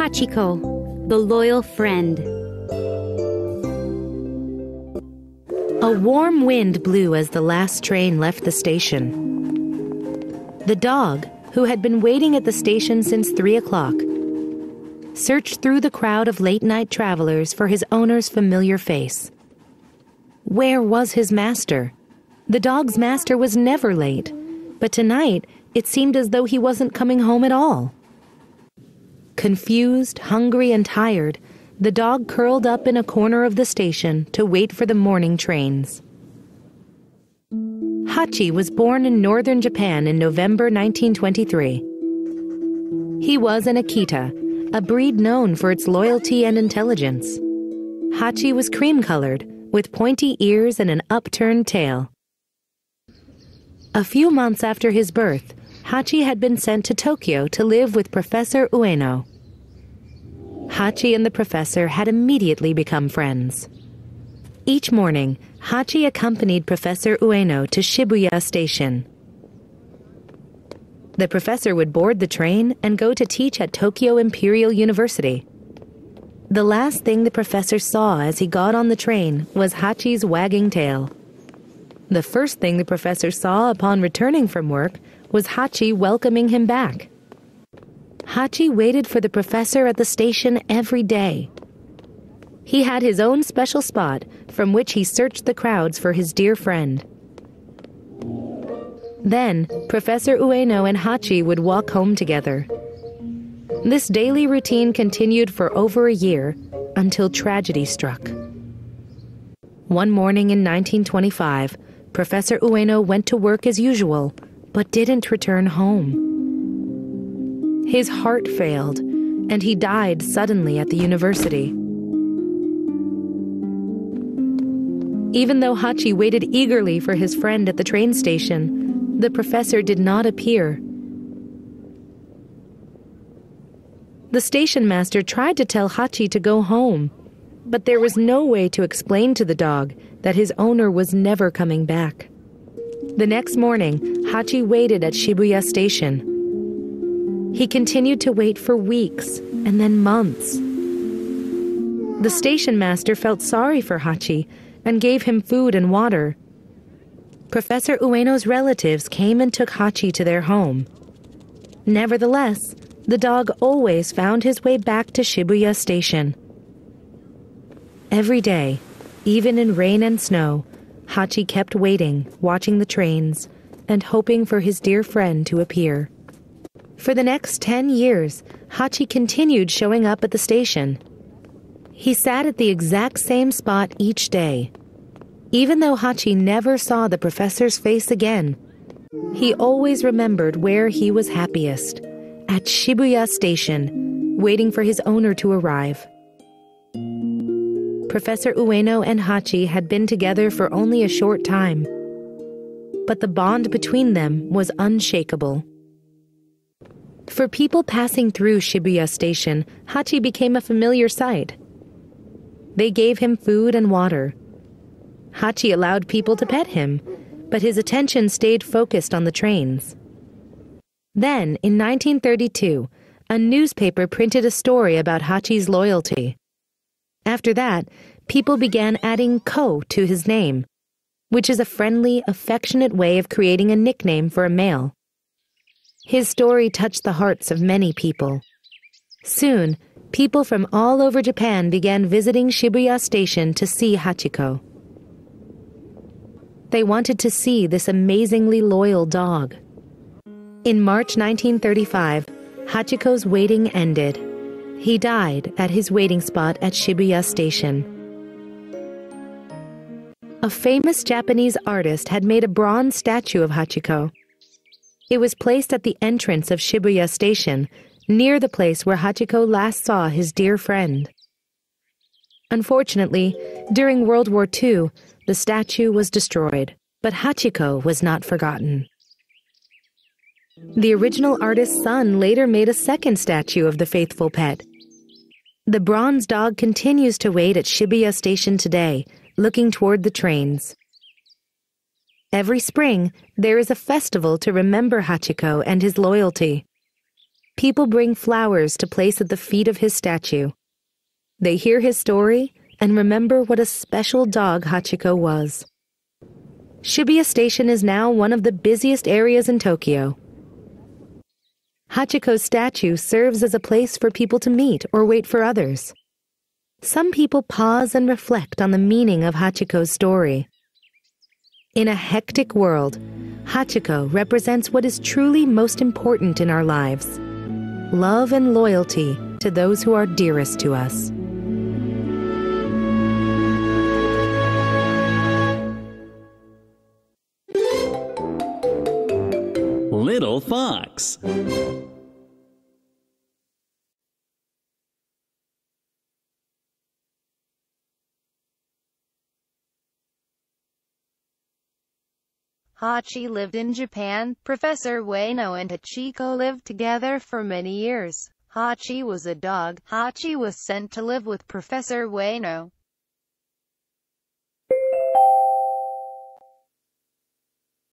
Hachiko, the loyal friend. A warm wind blew as the last train left the station. The dog, who had been waiting at the station since 3 o'clock, searched through the crowd of late-night travelers for his owner's familiar face. Where was his master? The dog's master was never late, but tonight it seemed as though he wasn't coming home at all. Confused, hungry, and tired, the dog curled up in a corner of the station to wait for the morning trains. Hachi was born in northern Japan in November 1923. He was an Akita, a breed known for its loyalty and intelligence. Hachi was cream-colored, with pointy ears and an upturned tail. A few months after his birth, Hachi had been sent to Tokyo to live with Professor Ueno. Hachi and the professor had immediately become friends. Each morning, Hachi accompanied Professor Ueno to Shibuya Station. The professor would board the train and go to teach at Tokyo Imperial University. The last thing the professor saw as he got on the train was Hachi's wagging tail. The first thing the professor saw upon returning from work was Hachi welcoming him back. Hachi waited for the professor at the station every day. He had his own special spot from which he searched the crowds for his dear friend. Then, Professor Ueno and Hachi would walk home together. This daily routine continued for over a year until tragedy struck. One morning in 1925, Professor Ueno went to work as usual, but didn't return home. His heart failed, and he died suddenly at the university. Even though Hachi waited eagerly for his friend at the train station, the professor did not appear. The station master tried to tell Hachi to go home, but there was no way to explain to the dog that his owner was never coming back. The next morning, Hachi waited at Shibuya Station. He continued to wait for weeks and then months. The station master felt sorry for Hachi and gave him food and water. Professor Ueno's relatives came and took Hachi to their home. Nevertheless, the dog always found his way back to Shibuya Station. Every day, even in rain and snow, Hachi kept waiting, watching the trains, and hoping for his dear friend to appear. For the next 10 years, Hachi continued showing up at the station. He sat at the exact same spot each day. Even though Hachi never saw the professor's face again, he always remembered where he was happiest, at Shibuya Station, waiting for his owner to arrive. Professor Ueno and Hachi had been together for only a short time, but the bond between them was unshakable. For people passing through Shibuya Station, Hachi became a familiar sight. They gave him food and water. Hachi allowed people to pet him, but his attention stayed focused on the trains. Then, in 1932, a newspaper printed a story about Hachi's loyalty. After that, people began adding ko to his name, which is a friendly, affectionate way of creating a nickname for a male. His story touched the hearts of many people. Soon, people from all over Japan began visiting Shibuya Station to see Hachiko. They wanted to see this amazingly loyal dog. In March 1935, Hachiko's waiting ended. He died at his waiting spot at Shibuya Station. A famous Japanese artist had made a bronze statue of Hachiko. It was placed at the entrance of Shibuya Station, near the place where Hachiko last saw his dear friend. Unfortunately, during World War II, the statue was destroyed, but Hachiko was not forgotten. The original artist's son later made a second statue of the faithful pet. The bronze dog continues to wait at Shibuya Station today, looking toward the trains. Every spring, there is a festival to remember Hachiko and his loyalty. People bring flowers to place at the feet of his statue. They hear his story and remember what a special dog Hachiko was. Shibuya Station is now one of the busiest areas in Tokyo. Hachiko's statue serves as a place for people to meet or wait for others. Some people pause and reflect on the meaning of Hachiko's story. In a hectic world, Hachiko represents what is truly most important in our lives: love and loyalty to those who are dearest to us. Little Fox. Hachi lived in Japan. Professor Ueno and Hachiko lived together for many years. Hachi was a dog. Hachi was sent to live with Professor Ueno.